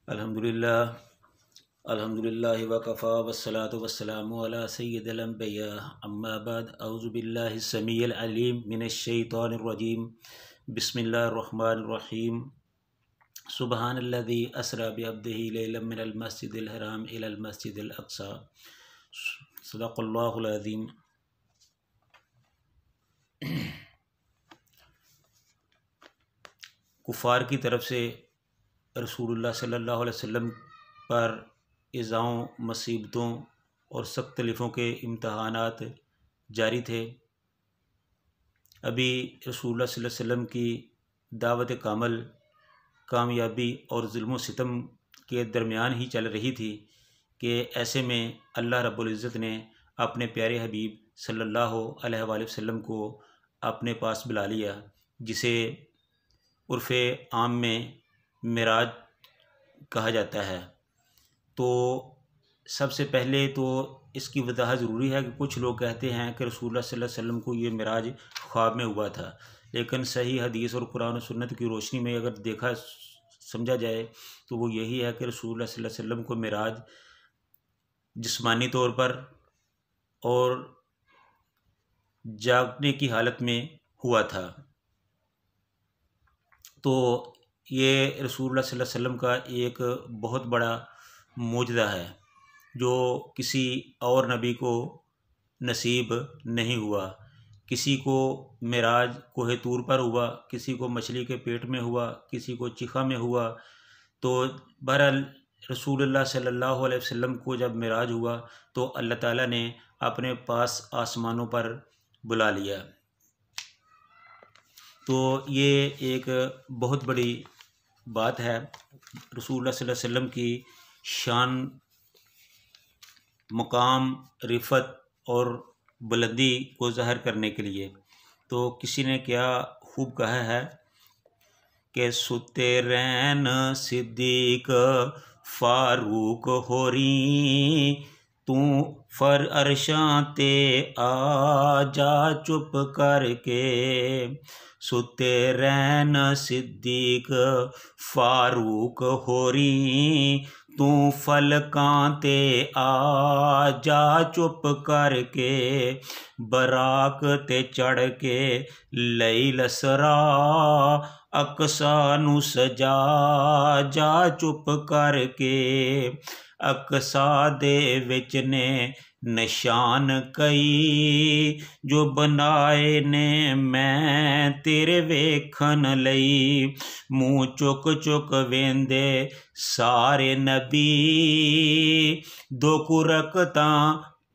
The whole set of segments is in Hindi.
अल्हम्दुलिल्लाह अल्हम्दुलिल्लाहि वकफ़ा वस्सलातु वस्सलामु अला सय्यिदिल अंबिया अम्मा बाद औज़ु बिल्लाहि समीइल अलीम मिनश शैतानिर रजीम बिस्मिल्लाहिर रहमानिर रहीम सुब्हानल्लज़ी अस्रा बिअब्दिही लैलन मिनल मस्जिदिल हराम इलल मस्जिदिल अक़सा सदक़ल्लाहुल अज़ीम। कुफ़ार की तरफ से रसूलुल्लाह सल्लल्लाहु अलैहि वसल्लम पर इज़ाओं, मुसीबतों और सख्त तकलीफ़ों के इम्तहानात जारी थे। अभी रसूलुल्लाह सल्लल्लाहु अलैहि वसल्लम की दावत कामल कामयाबी और जुल्म सितम के दरमियान ही चल रही थी कि ऐसे में अल्लाह रब्बुल इज़्ज़त ने अपने प्यारे हबीब सल्लल्लाहु अलैहि वसल्लम को अपने पास बुला लिया, जिसे उर्फ़े आम में मिराज कहा जाता है। तो सबसे पहले तो इसकी वजाहत ज़रूरी है कि कुछ लोग कहते हैं कि रसूलुल्लाह सल्लल्लाहु अलैहि वसल्लम को ये मिराज ख्वाब में हुआ था, लेकिन सही हदीस और कुरान और सुन्नत की रोशनी में अगर देखा समझा जाए तो वो यही है कि रसूलुल्लाह सल्लल्लाहु अलैहि वसल्लम को मिराज जिस्मानी तौर पर और जागने की हालत में हुआ था। तो ये रसूलुल्लाह सल्लल्लाहु अलैहि वसल्लम का एक बहुत बड़ा मौजज़ा है जो किसी और नबी को नसीब नहीं हुआ। किसी को मिराज कोहे तूर पर हुआ, किसी को मछली के पेट में हुआ, किसी को चिखा में हुआ। तो बहरहाल रसूलुल्लाह सल्लल्लाहु अलैहि वसल्लम को जब मिराज हुआ तो अल्लाह ताला ने अपने पास आसमानों पर बुला लिया। तो ये एक बहुत बड़ी बात है रसूलुल्लाह सल्लल्लाहु अलैहि वसल्लम की शान, मकाम, रिफ़त और बुलंदी को ज़ाहिर करने के लिए। तो किसी ने क्या खूब कहा है कि सुते रैन सिद्दीक फारूक होरी, तू फर अरशां ते आ जा चुप करके। सुते रैन सिद्दीक फारूक होरी, तू फलकां ते आ जा चुप करके। बराक ते चढ़ के लई लसरा, अकसा नू सजा जा चुप करके। अकसा दे विच ने निशान कई, जो बनाए ने मैं तेरे वेखन लई। मुँह चुक चुक वेंदे सारे नबी, दो कुरकतां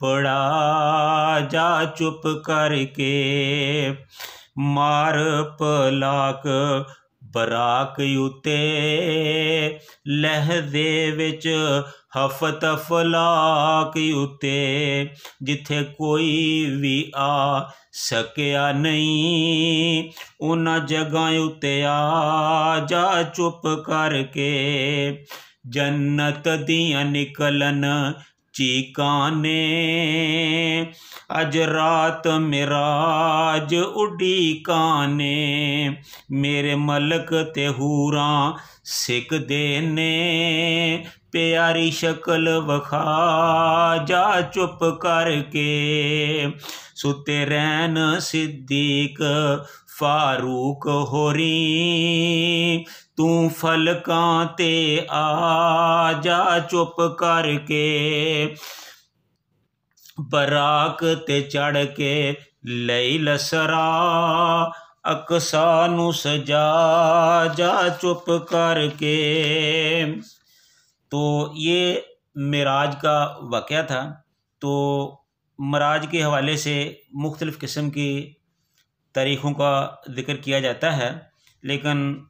पड़ा जा चुप करके। मार पलाक बराक उते, लहदे विच हफत फलाक उते। जिथे कोई भी आ सकिया नहीं, उन्हां जगह उते आ जा चुप करके। जन्नत दियां निकलन चीकां ने, अज रात मिराज उडीकां ने। मेरे मलक ते हूरां सिकदे ने, प्यारी शक्ल वखा जा चुप करके। सुते रैन सिद्दीक फारूक होरी, तू फलकां ते आ जा चुप करके। बराक ते चढ़ के लई लसरा, अकसा नू सजा जा चुप करके। तो ये मिराज का वाक़या था। तो मिराज के हवाले से मुख्तलिफ़ किस्म की तारीख़ों का ज़िक्र किया जाता है, लेकिन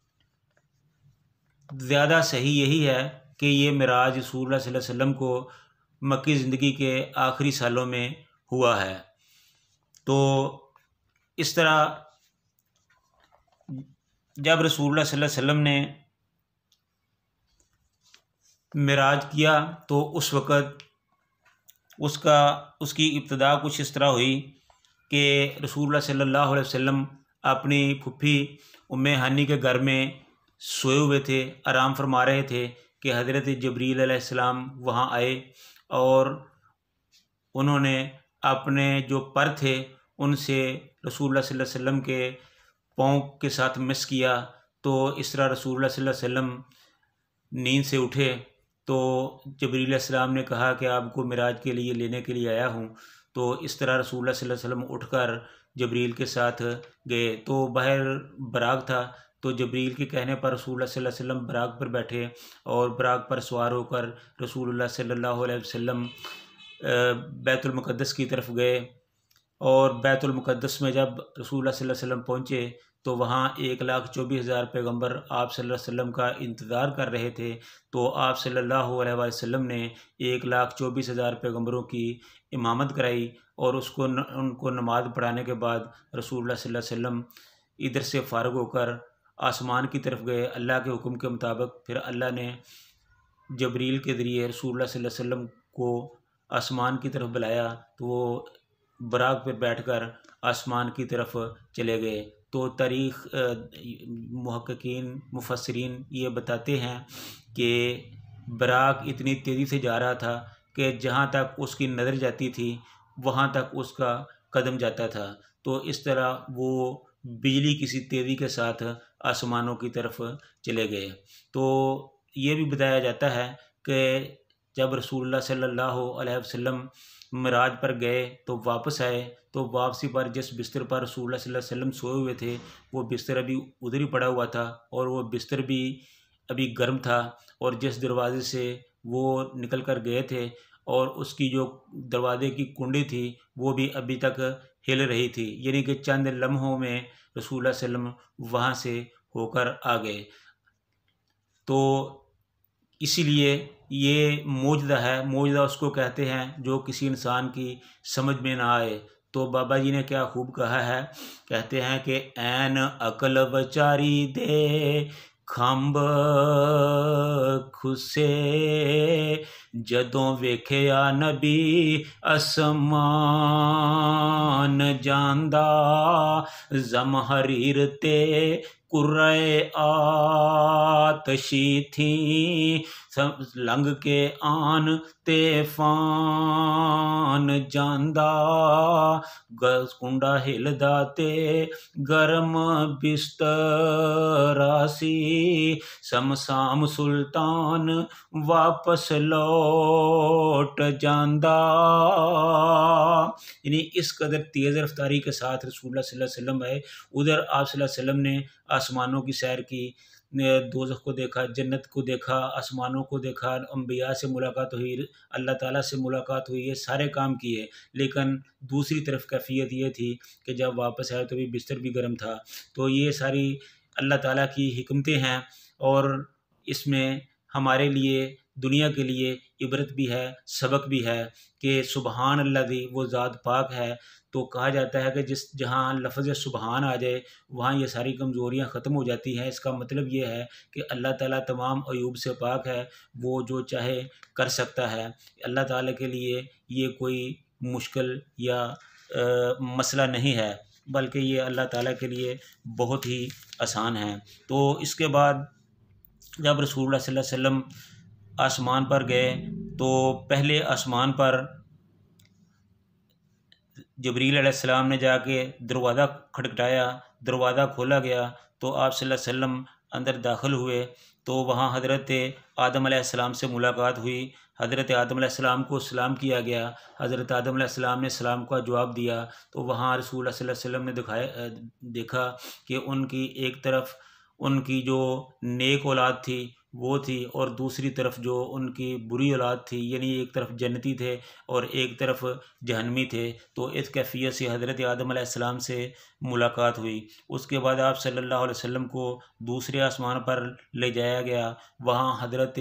ज़्यादा सही यही है कि ये मिराज रसूलुल्लाह सल्लल्लाहु अलैहि वसल्लम को मक्की ज़िंदगी के आखिरी सालों में हुआ है। तो इस तरह जब रसूलुल्लाह सल्लल्लाहु अलैहि वसल्लम ने मिराज किया तो उस वक़्त उसकी इब्तिदा कुछ इस तरह हुई कि रसूलुल्लाह सल्लल्लाहु अलैहि वसल्लम अपनी फुफ्फी उम्मे हानी के घर में सोए हुए थे, आराम फरमा रहे थे कि हज़रत जबरील अलैहिस्सलाम वहाँ आए और उन्होंने अपने जो पर थे उनसे रसूलुल्लाह सल्लल्लाहु अलैहि वसल्लम के पाँव के साथ मिस किया। तो इस तरह रसूलुल्लाह सल्लल्लाहु अलैहि वसल्लम नींद से उठे तो जबरील अलैहिस्सलाम ने कहा कि आपको मिराज के लिए लेने के लिए आया हूँ। तो इस तरह रसूलुल्लाह सल्लल्लाहु अलैहि वसल्लम उठकर जबरील के साथ गए। तो बाहर बराग था, तो जबरील के कहने पर रसूलुल्लाह सल्लल्लाहु अलैहि वसल्लम बराग पर बैठे और बराग पर सवार होकर रसूलुल्लाह सल्लल्लाहु अलैहि वसल्लम बैतुल मुक़द्दस की तरफ गए। और बैतुल मुक़द्दस में जब रसूलुल्लाह सल्लल्लाहु अलैहि वसल्लम पहुँचे तो वहाँ 1,24,000 पैगम्बर आप सल्लल्लाहु अलैहि वसल्लम का इंतज़ार कर रहे थे। तो आप सल्लल्लाहु अलैहि वसल्लम ने 1,24,000 पैगम्बरों की इमामत कराई और उनको नमाज़ पढ़ाने के बाद रसूलुल्लाह सल्लल्लाहु अलैहि वसल्लम इधर से फ़ारिग होकर आसमान की तरफ गए अल्लाह के हुक्म के मुताबिक। फिर अल्लाह ने जबरील के ज़रिए रसूलुल्लाह सल्लल्लाहु अलैहि वसल्लम को आसमान की तरफ बुलाया तो वो बराग पर बैठकर आसमान की तरफ चले गए। तो तारीख़ मुहक्किकीन मुफस्सिरीन ये बताते हैं कि बराग इतनी तेज़ी से जा रहा था कि जहाँ तक उसकी नज़र जाती थी वहाँ तक उसका कदम जाता था। तो इस तरह वो बिजली किसी तेज़ी के साथ आसमानों की तरफ चले गए। तो ये भी बताया जाता है कि जब रसूलुल्लाह सल्लल्लाहु अलैहि वसल्लम मिराज पर गए तो वापस आए तो वापसी पर जिस बिस्तर पर रसूलुल्लाह सल्लल्लाहु अलैहि वसल्लम सोए हुए थे वो बिस्तर अभी उधर ही पड़ा हुआ था और वो बिस्तर भी अभी गर्म था। और जिस दरवाज़े से वो निकल कर गए थे और उसकी जो दरवाज़े की कुंडी थी वो भी अभी तक हिल रही थी, यानी कि चंद लम्हों में रसूलुल्लाह सल्लल्लाहु अलैहि वसल्लम वहाँ से होकर आ गए। तो इसीलिए ये मौजज़ा है। मौजज़ा उसको कहते हैं जो किसी इंसान की समझ में ना आए। तो बाबा जी ने क्या खूब कहा है, कहते हैं कि ऐन अकल बचारी दे खंब खुसे जदों वेखिया नबी असमान जांदा ज़महरीर ते कुर्रे आतशी थी लंघ के आन ते फान जांदा कुंडा हिलदा ते गरम बिस्तरासी समसाम सुल्तान वापस लौट जांदा। यानी इस कदर तेज़ रफ्तारी के साथ रसूलुल्लाह सल्लल्लाहु अलैहि वसल्लम आए। उधर आप सल्लल्लाहु अलैहि वसल्लम ने आसमानों की सैर की, दोज़ख को देखा, जन्नत को देखा, आसमानों को देखा, अंबिया से मुलाकात हुई, अल्लाह ताला से मुलाकात हुई, ये सारे काम किए। लेकिन दूसरी तरफ कैफियत ये थी कि जब वापस आए तो भी बिस्तर भी गर्म था। तो ये सारी अल्लाह ताला की हिकमतें हैं और इसमें हमारे लिए दुनिया के लिए इबरत भी है, सबक भी है कि सुबहान अल्लाज़ी वो ज़ात पाक है। तो कहा जाता है कि जहाँ लफ्ज़ सुबहान आ जाए वहाँ ये सारी कमज़ोरियाँ ख़त्म हो जाती हैं। इसका मतलब ये है कि अल्लाह ताला तमाम अयूब से पाक है, वो जो चाहे कर सकता है। अल्लाह ताला के लिए ये कोई मुश्किल या मसला नहीं है, बल्कि ये अल्लाह ताला के लिए बहुत ही आसान है। तो इसके बाद जब रसूलुल्लाह सल्लल्लाहु अलैहि वसल्लम आसमान पर गए तो पहले आसमान पर जबरील अलैहिस्सलाम ने जाके दरवाज़ा खटखटाया, दरवाज़ा खोला गया तो आप सल्लल्लाहु अलैहि वसल्लम अंदर दाखिल हुए। तो वहाँ हज़रत आदम अलैहिस्सलाम से मुलाकात हुई। हज़रत आदम अलैहिस्सलाम को सलाम किया गया। हज़रत आदम अलैहिस्सलाम ने सलाम का जवाब दिया। तो वहाँ रसूलुल्लाह सल्लल्लाहु अलैहि वसल्लम ने देखा कि उनकी एक तरफ उनकी जो नेक औलाद थी वो थी और दूसरी तरफ जो उनकी बुरी औलाद थी, यानी एक तरफ जन्नती थे और एक तरफ जहन्नमी थे। तो इस कैफियत से हज़रत आदम अलैहिस्सलाम से मुलाकात हुई। उसके बाद आप सल्लल्लाहु अलैहि वसल्लम को दूसरे आसमान पर ले जाया गया। वहाँ हज़रत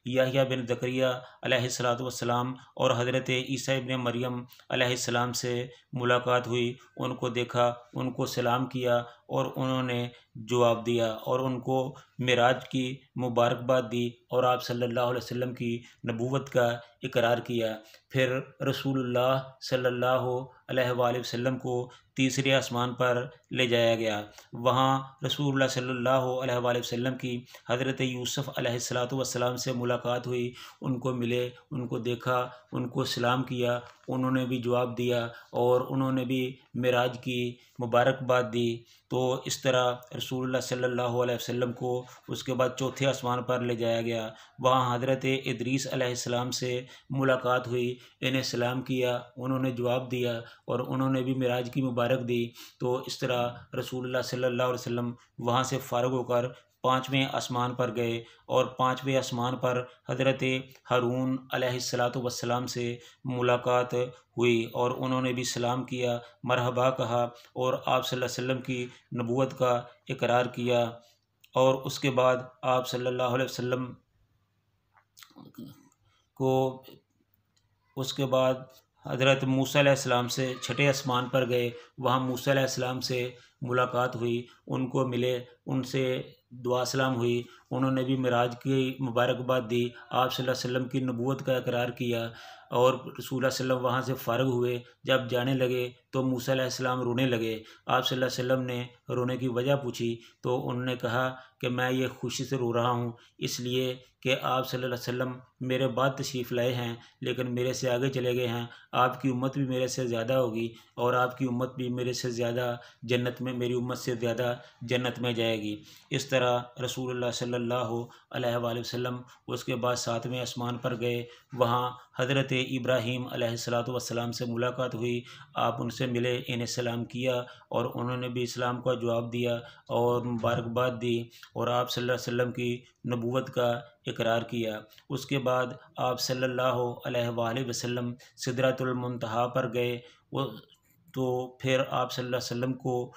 याह्या बिन ज़करिया अलैहिस्सलातु वस्सलाम और हज़रत ईसा इब्न मरियम अलैहिस्सलाम से मुलाकात हुई। उनको देखा, उनको सलाम किया और उन्होंने जवाब दिया और उनको मिराज की मुबारकबाद दी और आप सल्लल्लाहु अलैहि वसल्लम की नबूवत का इकरार किया। फिर रसूलुल्लाह सल्लल्लाहु अलैहि वसल्लम को तीसरे आसमान पर ले जाया गया। वहाँ रसूलुल्लाह सल्लल्लाहु अलैहि वसल्लम की हज़रत यूसुफ़ अलैहिस्सलातु वस्सलाम से मुलाकात हुई। उनको मिले, उनको देखा, उनको सलाम किया, उन्होंने भी जवाब दिया और उन्होंने भी मेराज की मुबारकबाद दी। तो इस तरह रसूलुल्लाह सल्लल्लाहु अलैहि वसल्लम को उसके बाद चौथे आसमान पर ले जाया गया। वहाँ हज़रत इदरीस अलैहिस्सलाम से मुलाकात हुई, इन्हें सलाम किया, उन्होंने जवाब दिया और उन्होंने भी मेराज की मुबारक दी। तो इस तरह रसूलुल्लाह सल्लल्लाहु अलैहि वसल्लम वहाँ से फ़ारिग होकर पाँचवें आसमान पर गए और पाँचवें आसमान पर हज़रत हारून अलैहिस्सलातु वस्सलाम से मुलाकात हुई और उन्होंने भी सलाम किया, मरहबा कहा और आप सल्लल्लाहु अलैहि वसल्लम की नबूवत का इकरार किया। और उसके बाद आप सल्लल्लाहु अलैहि वसल्लम को उसके बाद हज़रत मूसा अलैहिस्सलाम से छठे आसमान पर गए। वहाँ मूसा अलैहिस्सलाम से मुलाकात हुई, उनको मिले, उनसे दुआ सलाम हुई, उन्होंने भी मेराज की मुबारकबाद दी, आप सल्लल्लाहु अलैहि वसल्लम की नबूवत का इकरार किया और रसूलुल्लाह सल्लल्लाहु अलैहि वसल्लम वहाँ से फ़ारिग हुए। जब जाने लगे तो मूसा अलैहिस्सलाम रोने लगे। आप सल्लल्लाहु अलैहि वसल्लम ने रोने की वजह पूछी तो उन्होंने कहा कि मैं ये खुशी से रो रहा हूँ इसलिए कि आप सल्लल्लाहु अलैहि वसल्लम मेरे बाद तशरीफ़ लाए हैं, लेकिन मेरे से आगे चले गए हैं। आपकी उम्मत भी मेरे से ज़्यादा होगी और आपकी उम्मत भी मेरे से ज़्यादा जन्नत में, मेरी उम्मत से ज़्यादा जन्नत में जाएगी। इस तरह रसूलुल्लाह सल्लल्लाहु अलैहि वसल्लम उसके बाद सातवें आसमान पर गए। वहाँ हज़रत इब्राहीम अलैहिस्सलातु वस्सलाम से मुलाकात हुई। आप उनसे मिले, इन्हें सलाम किया और उन्होंने भी इस्लाम का जवाब दिया और मुबारकबाद दी और आप सल्लल्लाहु अलैहि वसल्लम की नबूवत का इकरार किया। उसके बाद आप सल्लल्लाहु अलैहि वसल्लम सिदरतुल मुंतहा पर गए। वो तो फिर आप सल्लल्लाहु अलैहि वसल्लम को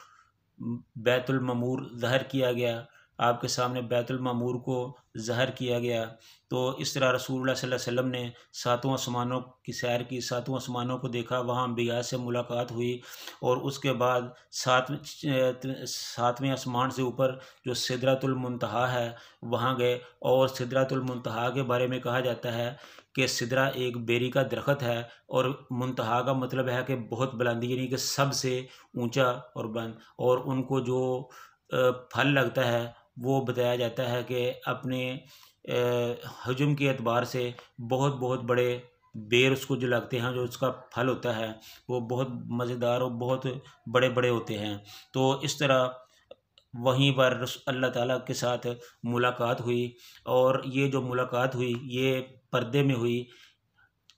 बैतुल ममूर ज़हर किया गया, आपके सामने बैतुल मामूर को ज़हर किया गया। तो इस तरह रसूलुल्लाह सल्लल्लाहु अलैहि वसल्लम ने सातों आसमानों की सैर की, सातों आसमानों को देखा, वहाँ अंबिया से मुलाकात हुई और उसके बाद सातवें आसमान से ऊपर जो सिदरतुल मुंतहा है वहाँ गए। और सिदरतुल मुंतहा के बारे में कहा जाता है कि सिदरा एक बेरी का दरख्त है और मुंतहा का मतलब है कि बहुत बुलंदी, यानी कि सबसे ऊंचा और बुलंद। और उनको जो फल लगता है वो बताया जाता है कि अपने हजम के एतबार से बहुत बहुत बड़े बेर उसको जो लगते हैं, जो उसका फल होता है वो बहुत मज़ेदार और बहुत बड़े बड़े होते हैं। तो इस तरह वहीं पर अल्लाह ताला के साथ मुलाकात हुई और ये जो मुलाकात हुई ये पर्दे में हुई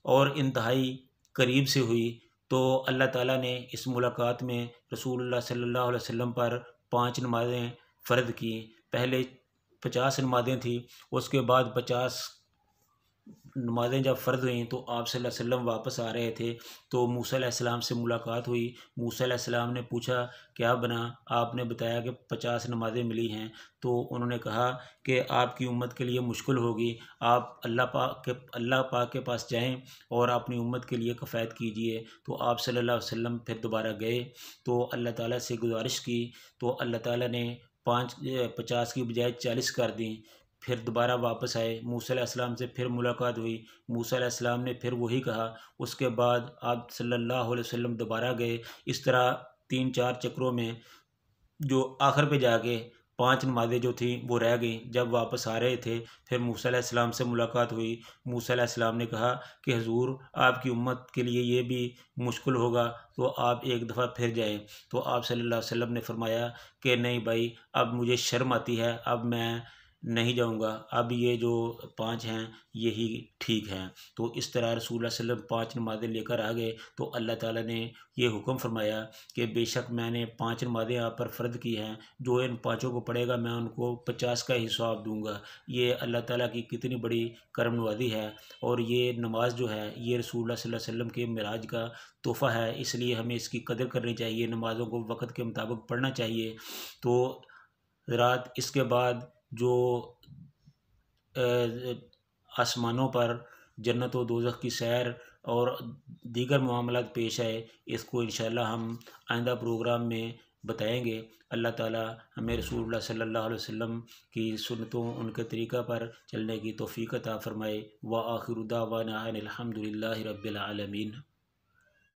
और इंतहाई करीब से हुई। तो अल्लाह ताला ने इस मुलाकात में रसूलुल्लाह सल्लल्लाहु अलैहि वसल्लम पर 5 नमाज़ें फ़र्द की। पहले 50 नमाज़ें थी, उसके बाद 50 नमाज़ें जब फ़र्द हुई तो आप सल्लल्लाहु अलैहि वसल्लम वापस आ रहे थे तो मूसा अलैहिस्सलाम से मुलाकात हुई। मूसा अलैहिस्सलाम ने पूछा क्या बना, आपने बताया कि 50 नमाज़ें मिली हैं। तो उन्होंने कहा कि आपकी उम्मत के लिए मुश्किल होगी, आप अल्लाह पाक के पास जाएं और अपनी उम्मत के लिए कफ़ायत कीजिए। तो आप सल्लल्लाहु अलैहि वसल्लम फिर दोबारा गए तो अल्लाह ताला से गुजारिश की तो अल्लाह ताला ने 50 की बजाय 40 कर दी। फिर दोबारा वापस आए, मूसा अलैहिस्सलाम से फिर मुलाकात हुई, मूसा अलैहिस्सलाम ने फिर वही कहा। उसके बाद आप सल्लल्लाहु अलैहि वसल्लम दोबारा गए। इस तरह 3-4 चक्रों में जो आखिर पे जाके 5 नमाज़ें जो थी वो रह गई। जब वापस आ रहे थे फिर मूसा अलैहिस्सलाम से मुलाकात हुई। मूसा अलैहिस्सलाम ने कहा कि हुज़ूर आपकी उम्मत के लिए ये भी मुश्किल होगा तो आप एक दफ़ा फिर जाएं। तो आप सल्लल्लाहु अलैहि वसल्लम ने फरमाया कि नहीं भाई, अब मुझे शर्म आती है, अब मैं नहीं जाऊंगा, अब ये जो 5 हैं यही ठीक हैं। तो इस तरह रसूलुल्लाह सल्लल्लाहु अलैहि वसल्लम 5 नमाज़ें लेकर आ गए तो अल्लाह ताला ने ये हुक्म फरमाया कि बेशक मैंने 5 नमाज़ें आप पर फ़र्द की हैं, जो इन पाँचों को पढ़ेगा मैं उनको 50 का हिसाब दूंगा। ये अल्लाह ताला की कितनी बड़ी करम नवाज़ी है और ये नमाज जो है ये रसूलुल्लाह सल्लल्लाहु अलैहि वसल्लम के मिराज का तोहफ़ा है, इसलिए हमें इसकी कदर करनी चाहिए, नमाज़ों को वक़्त के मुताबिक पढ़ना चाहिए। तो रात इसके बाद जो आसमानों पर जन्नत व दोज़ख की सैर और दीगर मामलात पेश आए, इसको इंशाअल्लाह हम आइंदा प्रोग्राम में बताएंगे। अल्लाह ताला हमें रसूलुल्लाह सल्लल्लाहु अलैहि वसल्लम की सुन्नतों, उनके तरीक़ा पर चलने की तौफ़ीक़ अता फ़रमाए। व आखिरु दावाना अनिल हम्दुलिल्लाहि रब्बिल आलमीन।